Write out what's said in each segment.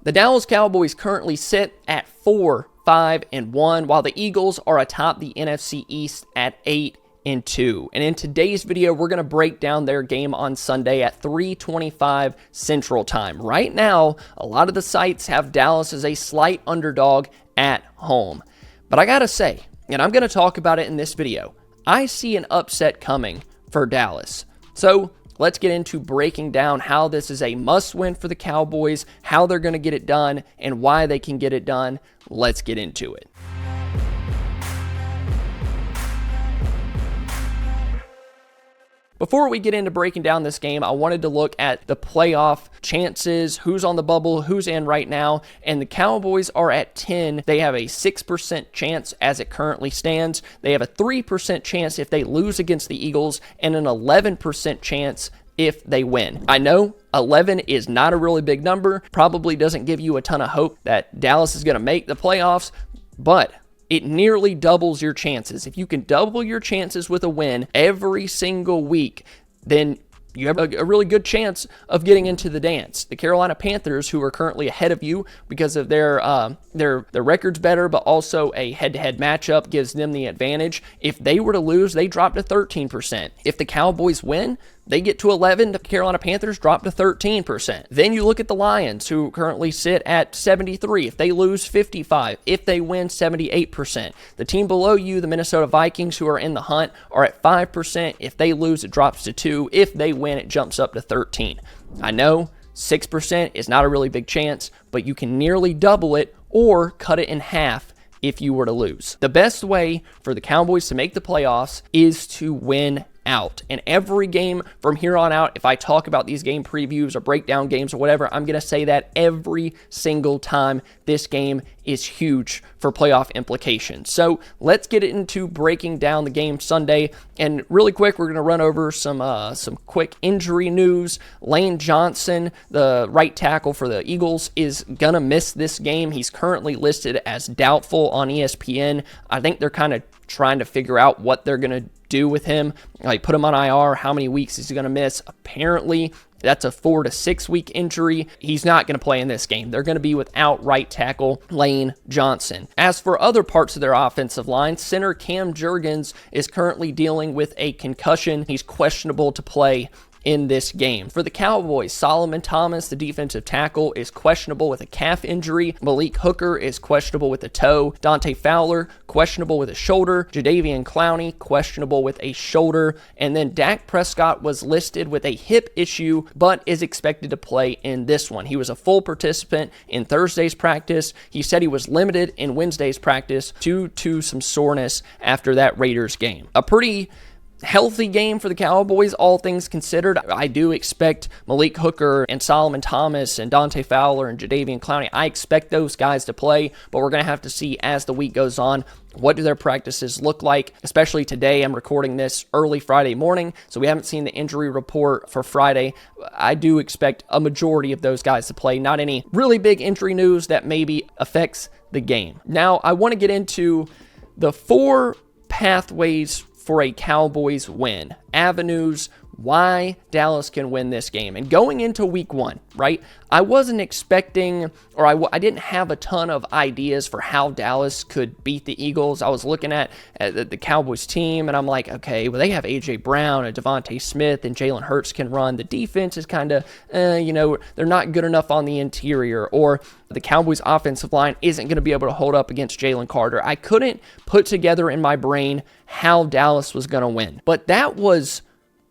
The Dallas Cowboys currently sit at 4-5-1, while the Eagles are atop the NFC East at 8-2. And in today's video, we're going to break down their game on Sunday at 3:25 Central Time. Right now, a lot of the sites have Dallas as a slight underdog at home. But I got to say, and I'm going to talk about it in this video, I see an upset coming for Dallas. So let's get into breaking down how this is a must-win for the Cowboys, how they're going to get it done, and why they can get it done. Let's get into it. Before we get into breaking down this game, I wanted to look at the playoff chances, who's on the bubble, who's in right now, and the Cowboys are at 10. They have a 6% chance as it currently stands. They have a 3% chance if they lose against the Eagles, and an 11% chance if they win. I know 11 is not a really big number, probably doesn't give you a ton of hope that Dallas is going to make the playoffs, but it nearly doubles your chances. If you can double your chances with a win every single week, then you have a really good chance of getting into the dance. The Carolina Panthers, who are currently ahead of you because of their record's better, but also a head-to-head matchup gives them the advantage. If they were to lose, they drop to 13%. If the Cowboys win, they get to 11. The Carolina Panthers drop to 13%. Then you look at the Lions, who currently sit at 73. If they lose, 55. If they win, 78%. The team below you, the Minnesota Vikings, who are in the hunt, are at 5%. If they lose, it drops to 2. If they win, it jumps up to 13. I know 6% is not a really big chance, but you can nearly double it or cut it in half if you were to lose. The best way for the Cowboys to make the playoffs is to win out. And every game from here on out, if I talk about these game previews or breakdown games or whatever, I'm going to say that every single time. This game is huge for playoff implications. So let's get into breaking down the game Sunday. And really quick, we're going to run over some quick injury news. Lane Johnson, the right tackle for the Eagles, is going to miss this game. He's currently listed as doubtful on ESPN. I think they're kind of trying to figure out what they're going to do with him, like put him on IR, how many weeks is he going to miss? Apparently, that's a 4 to 6 week injury. He's not going to play in this game. They're going to be without right tackle Lane Johnson. As for other parts of their offensive line, center Cam Jurgens is currently dealing with a concussion. He's questionable to play in this game. For the Cowboys, Solomon Thomas, the defensive tackle, is questionable with a calf injury. Malik Hooker is questionable with a toe. Dante Fowler, questionable with a shoulder. Jadeveon Clowney, questionable with a shoulder. And then Dak Prescott was listed with a hip issue, but is expected to play in this one. He was a full participant in Thursday's practice. He said he was limited in Wednesday's practice due to some soreness after that Raiders game. A pretty healthy game for the Cowboys, all things considered. I do expect Malik Hooker and Solomon Thomas and Dante Fowler and Jadeveon Clowney, I expect those guys to play, but we're going to have to see as the week goes on, what do their practices look like, especially today. I'm recording this early Friday morning, so we haven't seen the injury report for Friday. I do expect a majority of those guys to play, not any really big injury news that maybe affects the game. Now, I want to get into the 4 pathways for a Cowboys win, avenues why Dallas can win this game. And going into week 1, right, I wasn't expecting, or I didn't have a ton of ideas for how Dallas could beat the Eagles. I was looking at the Cowboys team, and I'm like, okay, well, they have A.J. Brown and Devontae Smith, and Jalen Hurts can run. The defense is kind of, they're not good enough on the interior, or the Cowboys offensive line isn't going to be able to hold up against Jalen Carter. I couldn't put together in my brain how Dallas was going to win. But that was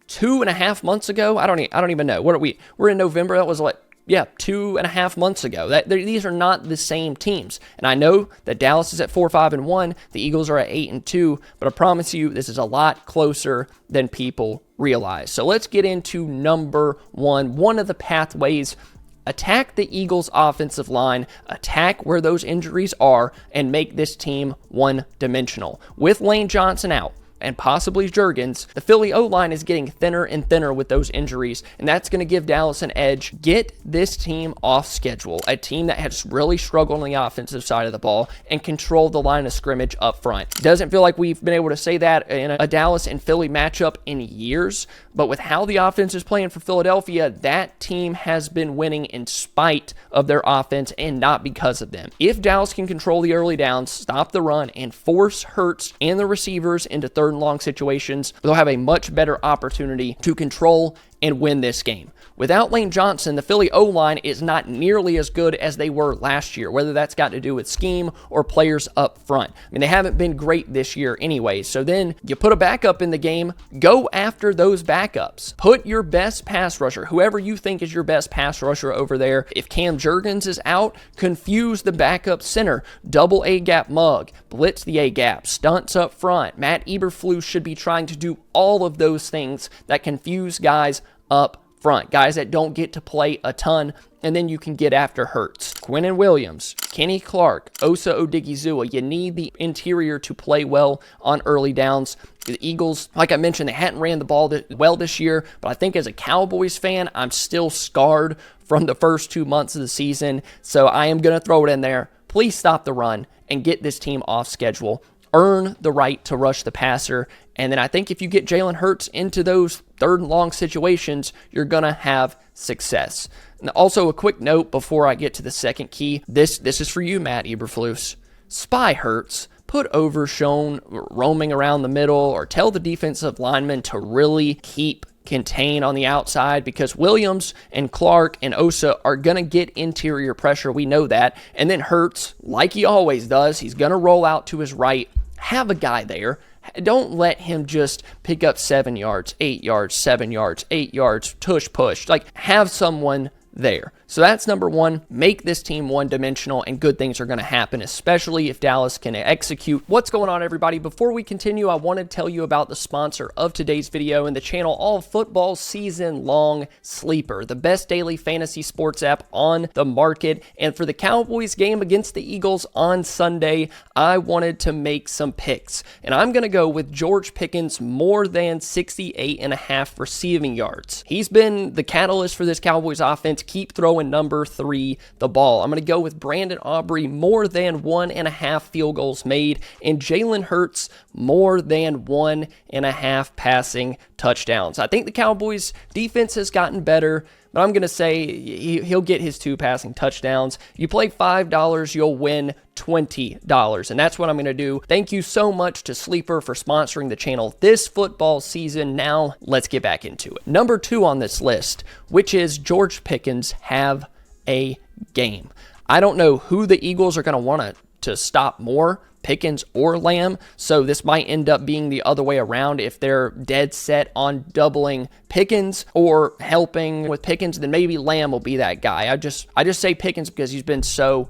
2.5 months ago. I don't even know. What are we? We're in November. That was 2.5 months ago. These are not the same teams. And I know that Dallas is at 4-5-1. The Eagles are at 8-2. But I promise you, this is a lot closer than people realize. So let's get into number 1. One of the pathways: attack the Eagles' offensive line, attack where those injuries are, and make this team one-dimensional. With Lane Johnson out, and possibly Juergens, the Philly O-line is getting thinner and thinner with those injuries, and that's going to give Dallas an edge. Get this team off schedule, a team that has really struggled on the offensive side of the ball, and control the line of scrimmage up front. Doesn't feel like we've been able to say that in a Dallas and Philly matchup in years, but with how the offense is playing for Philadelphia, that team has been winning in spite of their offense and not because of them. If Dallas can control the early downs, stop the run, and force Hurts and the receivers into third and long situations, they'll have a much better opportunity to control and win this game. Without Lane Johnson, the Philly O-line is not nearly as good as they were last year, whether that's got to do with scheme or players up front. I mean, they haven't been great this year anyway, so then you put a backup in the game, go after those backups. Put your best pass rusher, whoever you think is your best pass rusher over there. If Cam Juergens is out, confuse the backup center, double A-gap mug, blitz the A-gap, stunts up front. Matt Eberflus should be trying to do all of those things that confuse guys up front, guys that don't get to play a ton, and then you can get after Hurts. Quinnen Williams, Kenny Clark, Osa Odigizua. You need the interior to play well on early downs. The Eagles, like I mentioned, they hadn't ran the ball well this year, but I think as a Cowboys fan, I'm still scarred from the first 2 months of the season, so I am going to throw it in there. Please stop the run and get this team off schedule. Earn the right to rush the passer. And then I think if you get Jalen Hurts into those third and long situations, you're going to have success. And also, a quick note before I get to the second key. This is for you, Matt Eberflus. Spy Hurts. Put Overshown roaming around the middle, or tell the defensive lineman to really keep contain on the outside, because Williams and Clark and Osa are going to get interior pressure. We know that. And then Hurts, like he always does, he's going to roll out to his right. Have a guy there. Don't let him just pick up 7 yards, 8 yards, 7 yards, 8 yards, tush push. Like, have someone there. So that's number one. Make this team one-dimensional, and good things are going to happen, especially if Dallas can execute. What's going on, everybody? Before we continue, I want to tell you about the sponsor of today's video and the channel all football season long, Sleeper, the best daily fantasy sports app on the market. And for the Cowboys game against the Eagles on Sunday, I wanted to make some picks, and I'm going to go with George Pickens more than 68.5 receiving yards. He's been the catalyst for this Cowboys offense. Keep throwing number 3 the ball. I'm going to go with Brandon Aubrey more than 1.5 field goals made, and Jalen Hurts more than 1.5 passing touchdowns. I think the Cowboys defense has gotten better, but I'm going to say he'll get his 2 passing touchdowns. You play $5, you'll win $20, and that's what I'm going to do. Thank you so much to Sleeper for sponsoring the channel this football season. Now, let's get back into it. Number 2 on this list, which is George Pickens have a game. I don't know who the Eagles are going to want to stop more, Pickens or Lamb, so this might end up being the other way around. If they're dead set on doubling Pickens or helping with Pickens, then maybe Lamb will be that guy. I just say Pickens because he's been so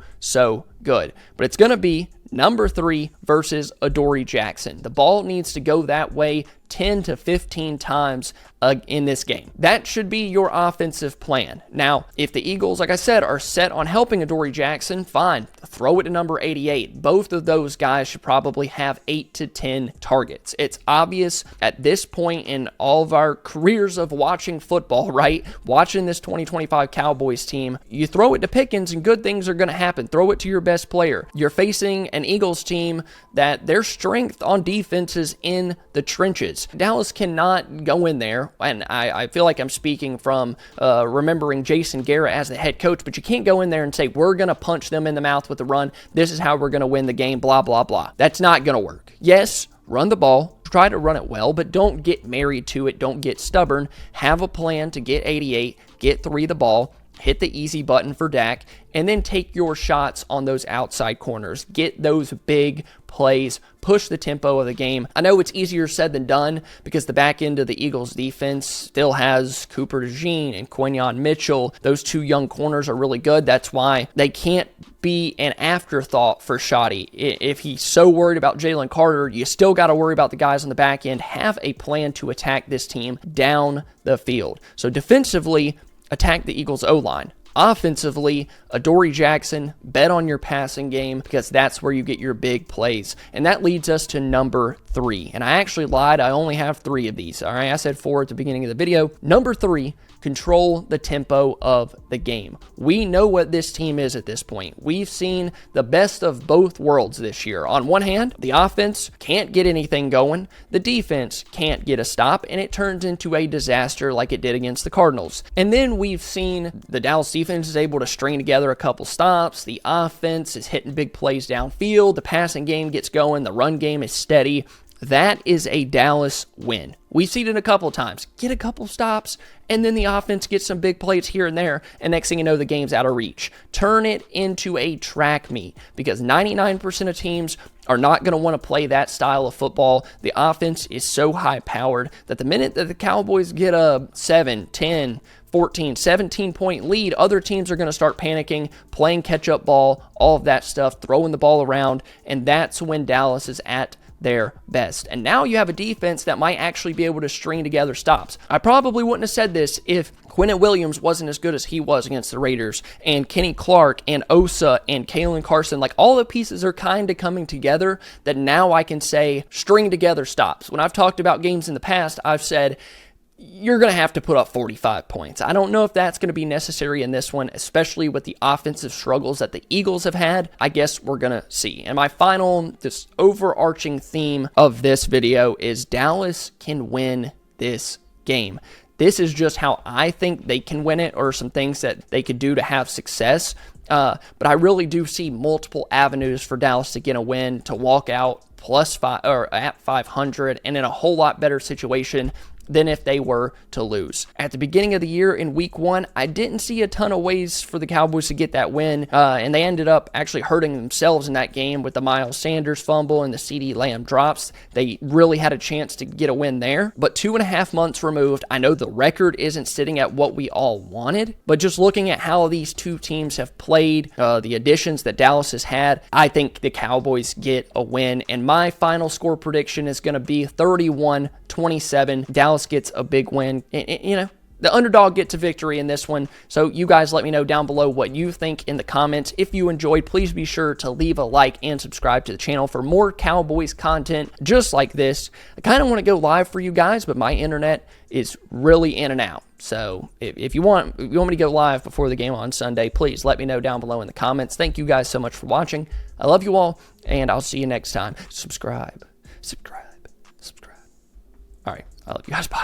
good. But it's going to be number 3 versus Adoree Jackson. The ball needs to go that way 10 to 15 times in this game. That should be your offensive plan. Now, if the Eagles, like I said, are set on helping Adoree Jackson, fine. Throw it to number 88. Both of those guys should probably have 8 to 10 targets. It's obvious at this point in all of our careers of watching football, right? Watching this 2025 Cowboys team, you throw it to Pickens and good things are going to happen. Throw it to your best player. You're facing an Eagles team that their strength on defense is in the trenches. Dallas cannot go in there, and I feel like I'm speaking from remembering Jason Garrett as the head coach, but you can't go in there and say, we're going to punch them in the mouth with a run. This is how we're going to win the game, blah, blah, blah. That's not going to work. Yes, run the ball. Try to run it well, but don't get married to it. Don't get stubborn. Have a plan to get 88, get 3 the ball, hit the easy button for Dak, and then take your shots on those outside corners. Get those big plays. Push the tempo of the game. I know it's easier said than done because the back end of the Eagles defense still has Cooper DeJean and Quinyon Mitchell. Those 2 young corners are really good. That's why they can't be an afterthought for Shoddy. If he's so worried about Jalen Carter, you still got to worry about the guys on the back end. Have a plan to attack this team down the field. So defensively, attack the Eagles O-line. Offensively, Adoree Jackson, bet on your passing game because that's where you get your big plays. And that leads us to number 3. And I actually lied. I only have 3 of these. All right, I said 4 at the beginning of the video. Number 3, control the tempo of the game. We know what this team is at this point. We've seen the best of both worlds this year. On one hand, the offense can't get anything going. The defense can't get a stop, and it turns into a disaster like it did against the Cardinals. And then we've seen the Dallas defense is able to string together a couple stops. The offense is hitting big plays downfield. The passing game gets going. The run game is steady. That is a Dallas win. We've seen it a couple times. Get a couple stops, and then the offense gets some big plays here and there, and next thing you know, the game's out of reach. Turn it into a track meet, because 99% of teams are not going to want to play that style of football. The offense is so high-powered that the minute that the Cowboys get a 7, 10, 14, 17-point lead, other teams are going to start panicking, playing catch-up ball, all of that stuff, throwing the ball around, and that's when Dallas is at their best. And now you have a defense that might actually be able to string together stops. I probably wouldn't have said this if Quinnen Williams wasn't as good as he was against the Raiders, and Kenny Clark and Osa and Kalen Carson. Like, all the pieces are kind of coming together that now I can say string together stops. When I've talked about games in the past, I've said you're going to have to put up 45 points. I don't know if that's going to be necessary in this one, especially with the offensive struggles that the Eagles have had. I guess we're going to see. And my final, this overarching theme of this video is Dallas can win this game. This is just how I think they can win it, or some things that they could do to have success. But I really do see multiple avenues for Dallas to get a win, to walk out +5 or at 500 and in a whole lot better situation than if they were to lose. At the beginning of the year in week 1, I didn't see a ton of ways for the Cowboys to get that win, and they ended up actually hurting themselves in that game with the Miles Sanders fumble and the CeeDee Lamb drops. They really had a chance to get a win there, but 2.5 months removed, I know the record isn't sitting at what we all wanted, but just looking at how these two teams have played, the additions that Dallas has had, I think the Cowboys get a win, and my final score prediction is going to be 31-27. Dallas gets a big win. You know, the underdog gets a victory in this one. So you guys let me know down below what you think in the comments. If you enjoyed, please be sure to leave a like and subscribe to the channel for more Cowboys content just like this. I kind of want to go live for you guys, but my internet is really in and out. So if you want me to go live before the game on Sunday, please let me know down below in the comments. Thank you guys so much for watching. I love you all, and I'll see you next time. Subscribe. All right. I love you guys. Bye.